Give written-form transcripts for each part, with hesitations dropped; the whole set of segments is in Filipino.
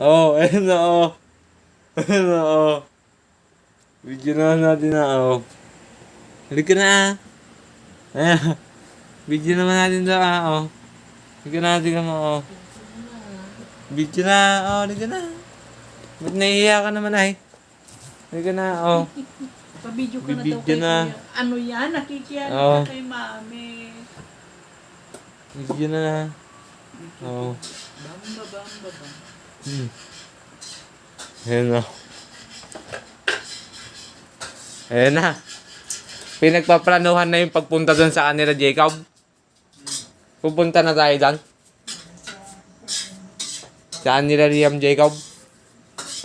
Ayun na, Ayun na, Video na natin na, Halika na, Ayan. Video naman natin na, Halika na, halika mo, Video na, halika na. Ba't nahihiya ka naman, ay? Halika na, Pa-video ka na daw Bibidyo kay na. Kuya. Ano yan? Nakikiyan Oo. ka kay mami. Video na. Bamba. Ayan na. Ayan na. Pinagpaplanuhan na yung pagpunta doon sa kanila, Jacob. Pupunta na tayo doon. Sa kanila, Liam, Jacob.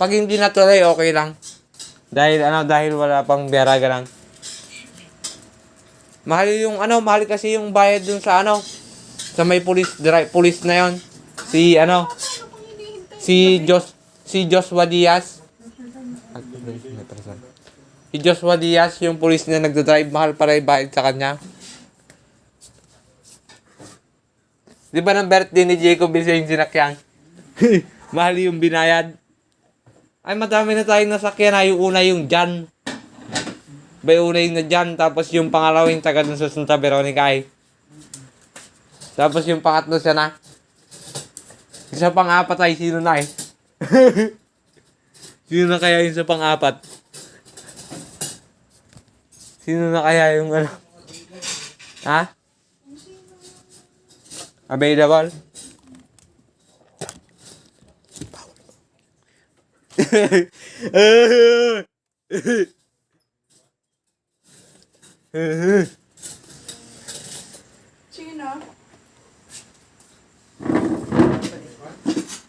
Pag hindi natuloy, okay lang. Dahil wala pang biyaraga lang. Mahal kasi yung bayad dun sa sa may police na yon. Si Joshua Diaz. Si Joshua Diaz, yung police na nagdadrive, mahal para ibayad sa kanya. Di ba ng birthday ni Jacob Bilsa yung sinakyan? Mahal yung binayad. Ay, madami na tayong nasakyan. Yung una yung Jan. Una yung na Jan. Tapos yung pangalawa yung taga dun sa Santa Veronica ay. Tapos yung pangatlo siya na. Isa pang-apat ay sino na eh. Sino na kaya yung sa pang-apat? Sino na kaya yung Ha? Available? Sino?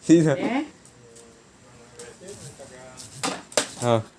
Sino? Eh? Oh.